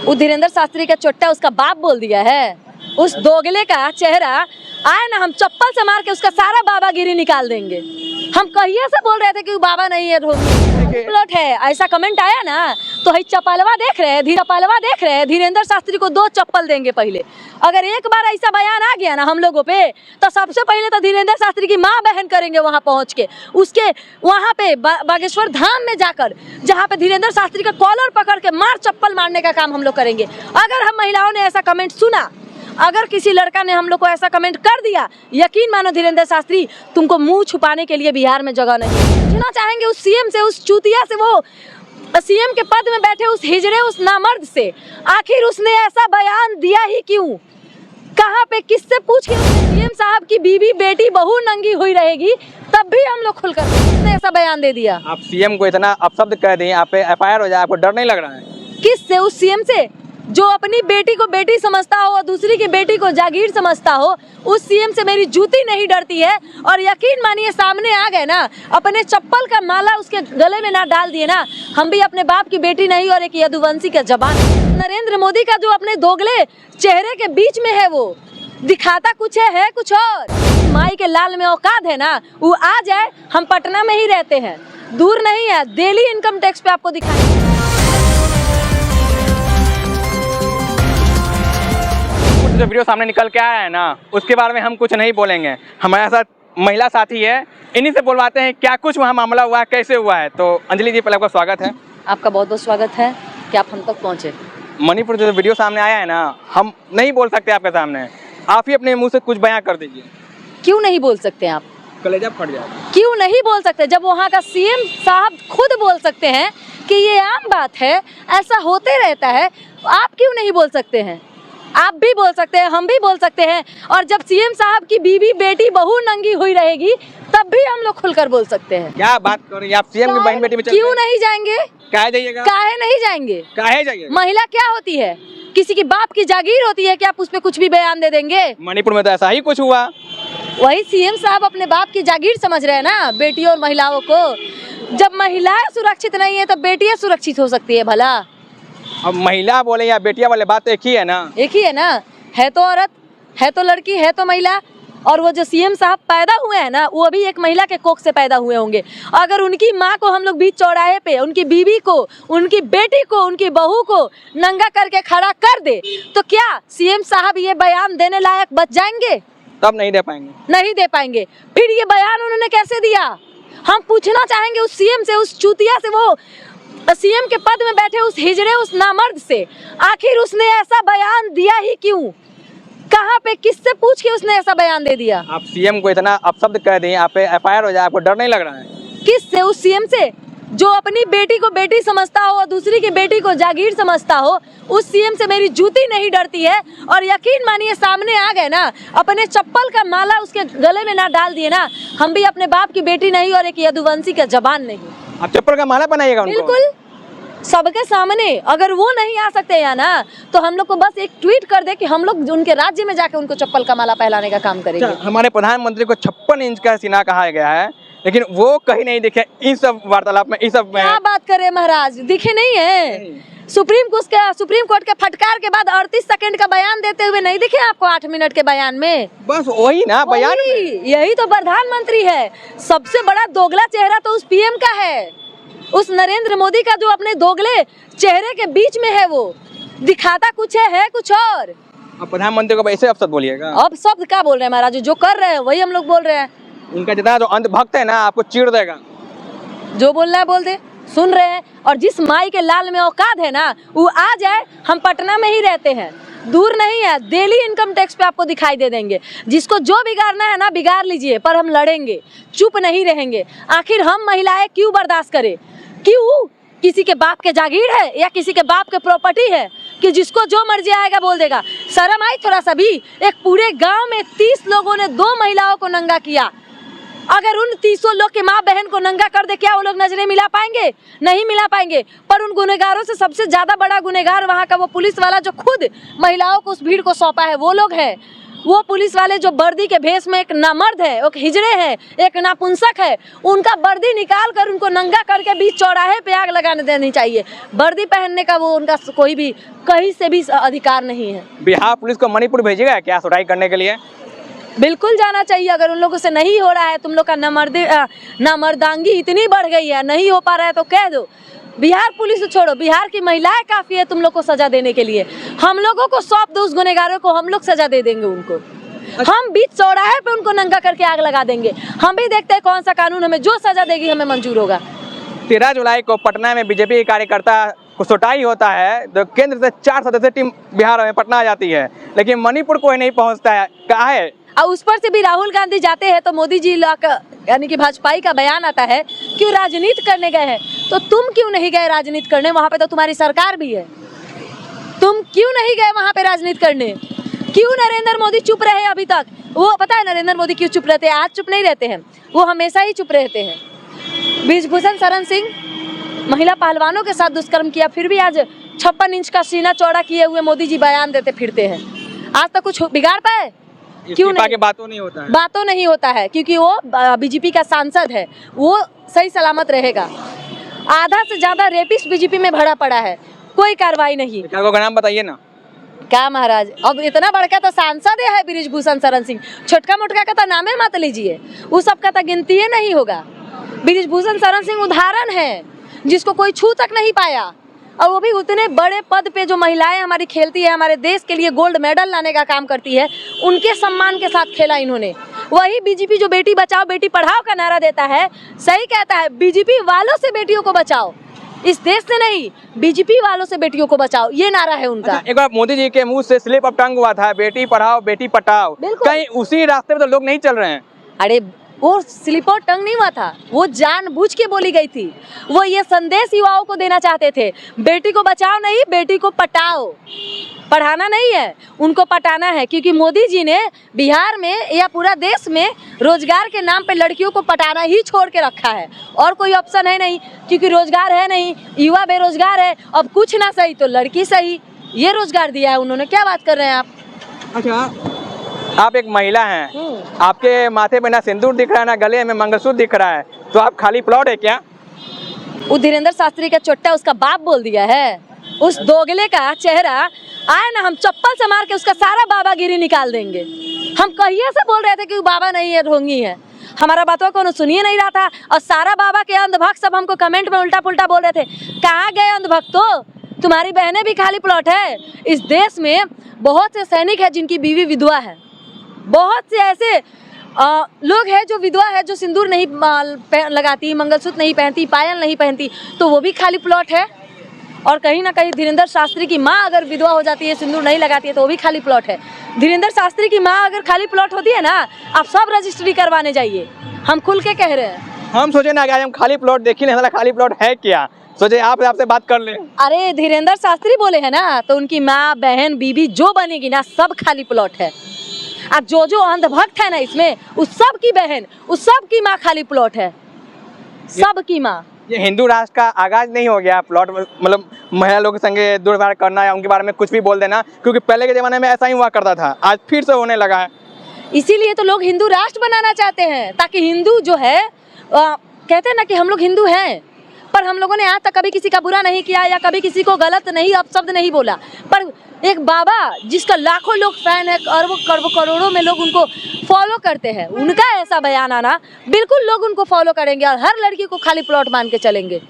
वो धीरेन्द्र शास्त्री का चोट्टा उसका बाप बोल दिया है। उस दोगले का चेहरा आए ना, हम चप्पल से मार के उसका सारा बाबागिरी निकाल देंगे। हम कहिए से बोल रहे थे कि वो बाबा नहीं है, प्लॉट है, ऐसा कमेंट आया ना तो ही चप्पलवा देख रहे हैं धीरेन्द्र शास्त्री को 2 चप्पल देंगे पहले। अगर एक बार ऐसा बयान आ गया ना हम लोगों पे, तो सबसे पहले तो धीरेन्द्र शास्त्री की माँ बहन करेंगे वहाँ पहुँच के, उसके वहाँ पे बागेश्वर धाम में जाकर, जहाँ पे धीरेन्द्र शास्त्री का कॉलर पकड़ के मार चप्पल मारने का काम हम लोग करेंगे। अगर हम महिलाओं ने ऐसा कमेंट सुना, अगर किसी लड़का ने हम लोग को ऐसा कमेंट कर दिया, यकीन मानो धीरेन्द्र शास्त्री तुमको मुंह छुपाने के लिए बिहार में जगह नहीं। पूछना चाहेंगे उस सीएम से, उस चूतिया से, वो सीएम के पद में बैठे उस हिजड़े, उस नामर्द से, आखिर उसने ऐसा बयान दिया ही क्यों? कहाँ पे, किससे पूछ के सीएम साहब की बीवी बेटी बहू नंगी हुई रहेगी तब भी हम लोग खुलकर उसने ऐसा बयान दे दिया। आप सीएम को इतना अपशब्द कह दें, आप पे एफआईआर हो जाए, आपको डर नहीं लग रहा है? किससे? उस सीएम से जो अपनी बेटी को बेटी समझता हो और दूसरी की बेटी को जागीर समझता हो। उस सीएम से मेरी जूती नहीं डरती है। और यकीन मानिए सामने आ गए ना, अपने चप्पल का माला उसके गले में ना डाल दिए ना, हम भी अपने बाप की बेटी नहीं और एक यदुवंशी का जबान। नरेंद्र मोदी का जो अपने दोगले चेहरे के बीच में है, वो दिखाता कुछ है कुछ और। माई के लाल में औकात है ना, वो आ जाए। हम पटना में ही रहते हैं, दूर नहीं है, डेली इनकम टैक्स पे आपको दिखाएंगे। जो वीडियो सामने निकल के आया है ना, उसके बारे में हम कुछ नहीं बोलेंगे। हमारे साथ महिला साथी है, इन्हीं से बोलवाते हैं क्या कुछ वहाँ मामला हुआ है, कैसे हुआ है। तो अंजलि जी, पहले आपका स्वागत है। आपका बहुत बहुत स्वागत है कि आप हम तक पहुँचे। मणिपुर जो वीडियो सामने आया है ना, हम नहीं बोल सकते आपके सामने, आप ही अपने मुंह से कुछ बयां कर दीजिए। क्यों नहीं बोल सकते आप? कलेजा फट जाएगा। क्यों नहीं बोल सकते जब वहाँ का सीएम साहब खुद बोल सकते हैं कि ये आम बात है, ऐसा होते रहता है। आप क्यों नहीं बोल सकते हैं? आप भी बोल सकते हैं, हम भी बोल सकते हैं। और जब सीएम साहब की बीवी बेटी बहू नंगी हुई रहेगी तब भी हम लोग खुलकर बोल सकते हैं। क्या बात कर रही हैं आप? सीएम की बहन बेटी में क्यों नहीं जाएंगे? काहे जाइएगा? काहे नहीं जाएंगे? काहे जाइएगा? महिला क्या होती है? किसी की बाप की जागीर होती है कि आप उस पर कुछ भी बयान दे देंगे? मणिपुर में तो ऐसा ही कुछ हुआ। वही सीएम साहब अपने बाप की जागीर समझ रहे हैं ना बेटियों और महिलाओं को। जब महिलाएं सुरक्षित नहीं है तो बेटियां सुरक्षित हो सकती है भला? अब महिला बोले या बेटिया वाले बात एक ही है ना? एक ही है ना। है तो औरत, है तो लड़की, है तो महिला। और वो जो सीएम साहब पैदा हुए हैं ना, वो अभी एक महिला के कोख से पैदा हुए होंगे। अगर उनकी माँ को हम लोग बीच चौराहे पे, उनकी बीवी को, उनकी बेटी को, उनकी बहू को नंगा करके खड़ा कर दे, तो क्या सीएम साहब ये बयान देने लायक बच जाएंगे? तब नहीं दे पाएंगे। नहीं दे पाएंगे। फिर ये बयान उन्होंने कैसे दिया? हम पूछना चाहेंगे उस सीएम से, उस चूतिया से, वो सीएम के पद में बैठे उस हिजड़े, उस नामर्द से, आखिर उसने ऐसा बयान दिया ही क्यों? कहाँ पे, किससे पूछ के उसने ऐसा बयान दे दिया? आप सीएम को इतना अपशब्द कह दें, आप पे एफआईआर हो जाए, आपको डर नहीं लग रहा है? किससे? उस सीएम से जो अपनी बेटी को बेटी समझता हो और दूसरी की बेटी को जागीर समझता हो। उस सीएम से मेरी जूती नहीं डरती है। और यकीन मानिए सामने आ गए ना, अपने चप्पल का माला उसके गले में ना डाल दिए ना, हम भी अपने बाप की बेटी नहीं और एक यदुवंशी का जबान नहीं। आप चप्पल का माला बनाइएगा उनको? बिल्कुल, सबके सामने। अगर वो नहीं आ सकते या ना, तो हम लोग को बस एक ट्वीट कर दे कि हम लोग उनके राज्य में जाके उनको चप्पल का माला पहनाने का काम करेंगे। हमारे प्रधानमंत्री को 56 इंच का सीना कहा गया है, लेकिन वो कहीं नहीं दिखे इन सब वार्तालाप में, इन सब में। क्या बात करे महाराज, दिखे नहीं है? सुप्रीम कोर्ट के फटकार के बाद 38 सेकंड का बयान देते हुए नहीं दिखे आपको 8 मिनट के बयान में? बस वही ना बयान। यही तो प्रधानमंत्री है। सबसे बड़ा दोगला चेहरा तो उस पीएम का है, उस नरेंद्र मोदी का जो अपने दोगले चेहरे के बीच में है, वो दिखाता कुछ है कुछ और। अब प्रधानमंत्री को ऐसे अपशब्द बोलिएगा? अब शब्द क्या बोल रहे हैं महाराज? जो कर रहे हैं वही हम लोग बोल रहे हैं। उनका जितना जो अंधभक्त है ना, आपको चीर देगा। जो बोलना है बोल दे, सुन रहे हैं। और जिस माई के लाल में औकात है ना, वो आ जाए। हम पटना में ही रहते हैं, दूर नहीं है, डेली इनकम टैक्स पे आपको दिखाई दे देंगे। जिसको जो बिगाड़ना है ना बिगाड़ लीजिए, पर हम लड़ेंगे, चुप नहीं रहेंगे। आखिर हम महिलाएं क्यों बर्दाश्त करें? क्यों? किसी के बाप के जागीर है या किसी के बाप के प्रॉपर्टी है कि जिसको जो मर्जी आएगा बोल देगा? शर्म आई थोड़ा सा भी? एक पूरे गांव में 30 लोगों ने 2 महिलाओं को नंगा किया। अगर उन 300 लोग के माँ बहन को नंगा कर दे, क्या वो लोग नजरें मिला पाएंगे? नहीं मिला पाएंगे। पर उन गुनहगारों से सबसे ज्यादा बड़ा गुनहगार वहाँ का वो पुलिस वाला जो खुद महिलाओं को उस भीड़ को सौंपा है, वो लोग है। वो पुलिस वाले जो वर्दी के भेष में एक नामर्द है, एक हिजड़े है, एक नापुंसक है, उनका वर्दी निकाल कर उनको नंगा करके बीच चौराहे पे आग लगाने देनी चाहिए। वर्दी पहनने का वो उनका कोई भी कहीं से भी अधिकार नहीं है। बिहार पुलिस को मणिपुर भेजेगा क्या सुधाई करने के लिए? बिल्कुल जाना चाहिए। अगर उन लोगों से नहीं हो रहा है, तुम लोग का नामर्दांगी इतनी बढ़ गई है, नहीं हो पा रहा है तो कह दो। बिहार पुलिस छोड़ो, बिहार की महिलाएं काफी है तुम लोग को सजा देने के लिए। हम लोगों को सौंप दो उस गुनहगारों को, हम लोग सजा दे देंगे उनको। हम बीच चौराहे पे उनको नंगा करके आग लगा देंगे। हम भी देखते हैं कौन सा कानून हमें जो सजा देगी हमें मंजूर होगा। 13 जुलाई को पटना में बीजेपी के कार्यकर्ता को सोटाई होता है तो केंद्र से 4 सदस्यीय टीम बिहार में पटना आ जाती है, लेकिन मणिपुर कोई नहीं पहुंचता है। कहा है और उस पर से भी राहुल गांधी जाते हैं तो मोदी जी यानी कि भाजपाई का बयान आता है क्यों राजनीति करने गए हैं। तो तुम क्यों नहीं गए राजनीति करने? वहाँ पे तो तुम्हारी सरकार भी है। तुम क्यों नहीं गए वहाँ पे राजनीति करने? क्यों नरेंद्र मोदी चुप रहे अभी तक? वो पता है नरेंद्र मोदी क्यों चुप रहते हैं? आज चुप नहीं रहते हैं, वो हमेशा ही चुप रहते हैं। बृजभूषण शरण सिंह महिला पहलवानों के साथ दुष्कर्म किया, फिर भी आज 56 इंच का सीना चौड़ा किए हुए मोदी जी बयान देते फिरते हैं। आज तक कुछ बिगाड़ पाए? क्यों नहीं? बातों नहीं होता है, बातों नहीं होता है क्योंकि वो बीजेपी का सांसद है, वो सही सलामत रहेगा। आधा से ज्यादा रेपिस्ट बीजेपी में भरा पड़ा है, कोई कार्रवाई नहीं। का नाम बताइए ना। क्या महाराज, अब इतना बड़का तो सांसद है बृजभूषण शरण सिंह, छोटका मोटका का तो नामे मत लीजिए, वो सब का तो गिनती नहीं होगा। बृजभूषण शरण सिंह उदाहरण है जिसको कोई छू तक नहीं पाया, और वो भी उतने बड़े पद पे जो महिलाएं हमारी खेलती है, हमारे देश के लिए गोल्ड मेडल लाने का काम करती है, उनके सम्मान के साथ खेला इन्होंने। वही बीजेपी जो बेटी बचाओ बेटी पढ़ाओ का नारा देता है, सही कहता है, बीजेपी वालों से बेटियों को बचाओ, इस देश से नहीं, बीजेपी वालों से बेटियों को बचाओ, ये नारा है उनका। अच्छा, एक बार मोदी जी के मुंह से स्लिप ऑफ टंग हुआ था, बेटी पढ़ाओ बेटी पटाओ, कहीं उसी रास्ते पे तो लोग नहीं चल रहे हैं? अरे वो स्लिप ऑफ टंग नहीं हुआ था, वो जानबूझ के बोली गई थी। वो ये संदेश युवाओं को देना चाहते थे, बेटी को बचाओ नहीं, बेटी को पटाओ। पढ़ाना नहीं है, उनको पटाना है, क्योंकि मोदी जी ने बिहार में या पूरा देश में रोजगार के नाम पे लड़कियों को पटाना ही छोड़ के रखा है, और कोई ऑप्शन है नहीं, क्योंकि रोजगार है नहीं, युवा बेरोजगार है। अब कुछ ना सही तो लड़की सही, ये रोजगार दिया है उन्होंने। क्या बात कर रहे हैं आप? अच्छा, आप एक महिला हैं, आपके माथे पे ना सिंदूर दिख रहा है ना गले में मंगलसूत्र दिख रहा है, तो आप खाली प्लॉट है क्या? वो धीरेन्द्र शास्त्री का चोट्टा उसका बाप बोल दिया है। उस दोगले का चेहरा आए ना, हम चप्पल से मार के उसका सारा बाबागिरी निकाल देंगे। हम कहिए से बोल रहे थे कि वो बाबा नहीं है, ढोंगी है। हमारा बातों को सुनिए नहीं रहा था, और सारा बाबा के अंधभक्त सब हमको कमेंट में उल्टा पुल्टा बोल रहे थे। कहाँ गए अंधभक्तों? तुम्हारी बहनें भी खाली प्लॉट है। इस देश में बहुत से सैनिक है जिनकी बीवी विधवा है, बहुत से ऐसे लोग हैं जो विधवा है, जो सिंदूर नहीं लगाती, मंगलसूत्र नहीं पहनती, पायल नहीं पहनती, तो वो भी खाली प्लॉट है। और कहीं ना कहीं धीरेन्द्र शास्त्री की माँ अगर विधवा हो जाती है, सिंदूर नहीं लगाती है, तो वो भी खाली प्लॉट है। धीरेन्द्र शास्त्री की माँ अगर खाली प्लॉट होती है ना, आप सब रजिस्ट्री करवाने जाइए, हम खुल के कह रहे हैं। हम सोचे ना कि हम खाली प्लॉट देख ही नहीं, हमारा खाली प्लॉट है क्या, सोचे आपसे बात कर ले। अरे धीरेन्द्र शास्त्री बोले है ना, तो उनकी माँ बहन बीबी जो बनेगी ना, सब खाली प्लॉट है। अब जो अंधभक्त है ना इसमें, उस सब की बहन, उस सब की माँ खाली प्लॉट है, सब की माँ। ये हिंदू राष्ट्र का आगाज नहीं हो गया? प्लॉट मतलब महिला लोगों के संगे दुर्व्यवहार करना या उनके बारे में कुछ भी बोल देना, क्योंकि पहले के जमाने में ऐसा ही हुआ करता था, आज फिर से होने लगा है। इसीलिए तो लोग हिंदू राष्ट्र बनाना चाहते हैं, ताकि हिंदू जो है कहते हैं ना कि हम लोग हिंदू हैं, पर हम लोगों ने आज तक कभी किसी का बुरा नहीं किया या कभी किसी को गलत नहीं अपशब्द नहीं बोला। पर एक बाबा जिसका लाखों लोग फैन है, अरबों करोड़ों में लोग उनको फॉलो करते हैं, उनका ऐसा बयान आना, बिल्कुल लोग उनको फॉलो करेंगे और हर लड़की को खाली प्लॉट मान के चलेंगे।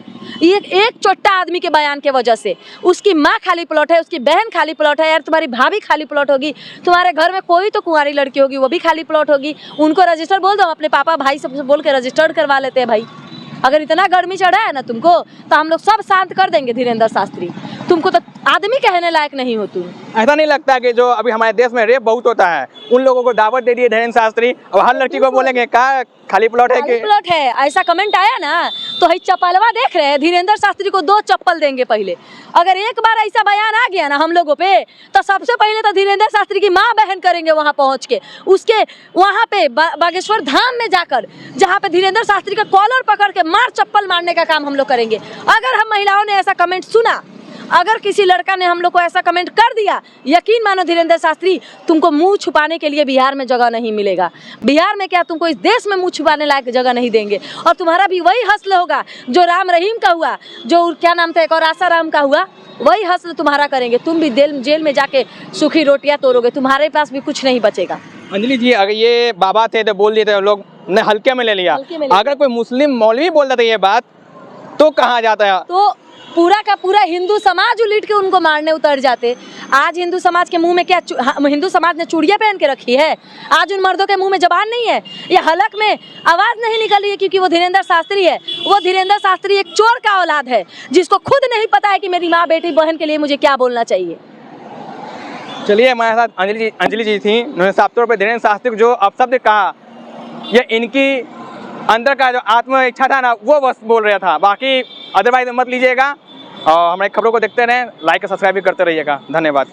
ये एक छोटा आदमी के बयान के वजह से उसकी माँ खाली प्लॉट है, उसकी बहन खाली प्लॉट है, यार तुम्हारी भाभी खाली प्लॉट होगी, तुम्हारे घर में कोई तो कुंवारी लड़की होगी, वो भी खाली प्लॉट होगी। उनको रजिस्टर बोल दो, अपने पापा भाई सबसे बोल के रजिस्टर्ड करवा लेते हैं भाई। अगर इतना गर्मी चढ़ा है ना तुमको, तो हम लोग सब शांत कर देंगे। धीरेन्द्र शास्त्री, तुमको तो आदमी कहने लायक नहीं हो तुम। ऐसा नहीं लगता कि जो अभी हमारे देश में रेप बहुत होता है, उन लोगों को दावत दे दिए धीरेन्द्र शास्त्री, और हर लड़की को बोलेंगे का खाली प्लॉट है? खाली प्लॉट है, ऐसा कमेंट आया ना, तो है चप्पलवा देख रहे हैं, धीरेन्द्र शास्त्री को 2 चप्पल देंगे पहले। अगर एक बार ऐसा बयान आ गया ना हम लोगों पे, तो सबसे पहले तो धीरेन्द्र शास्त्री की माँ बहन करेंगे वहाँ पहुँच के, उसके वहाँ पे बागेश्वर धाम में जाकर, जहाँ पे धीरेन्द्र शास्त्री का कॉलर पकड़ के मार चप्पल मारने का काम हम लोग करेंगे। अगर हम महिलाओं ने ऐसा कमेंट सुना अगर किसी लड़का ने हम लोग को ऐसा कमेंट कर दिया, यकीन मानो धीरेन्द्र शास्त्री, तुमको मुंह छुपाने के लिए बिहार में जगह नहीं मिलेगा। बिहार में क्या, तुमको इस देश में मुंह छुपाने लायक जगह नहीं देंगे। और तुम्हारा भी वही हस्ल होगा जो राम रहीम का हुआ, जो क्या नाम था एक और आसाराम का हुआ, वही हस्ल तुम्हारा करेंगे। तुम भी जेल में जाके सूखी रोटियां तोड़ोगे, तुम्हारे पास भी कुछ नहीं बचेगा। अंजलि जी, अगर ये बाबा थे तो बोल दिए थे, लोग ने हल्के में ले लिया। अगर कोई मुस्लिम मौलवी बोल देता ये बात तो कहाँ जाता है? तो पूरा का पूरा हिंदू समाज उलट के उनको मारने उतर जाते। आज हिंदू समाज के मुंह में क्या, हिंदू समाज ने चूड़ियां पहन के रखी है? आज उन मर्दों के मुंह में जबान नहीं है, ये हलक में आवाज नहीं निकल रही है क्योंकि वो धीरेन्द्र शास्त्री है। वो धीरेन्द्र शास्त्री एक चोर का औलाद है जिसको खुद नहीं पता है कि मेरी माँ बेटी बहन के लिए मुझे क्या बोलना चाहिए। चलिए, हमारे साथ अंजलि जी थी। उन्होंने साफ तौर पर धीरेन्द्र शास्त्री को जो अपशब्द कहा, ये इनकी अंदर का जो आत्म इच्छा था ना, वो बस बोल रहा था। बाकी अदरवाइज मत लीजिएगा और हमारे खबरों को देखते रहें, लाइक और सब्सक्राइब भी करते रहिएगा। धन्यवाद।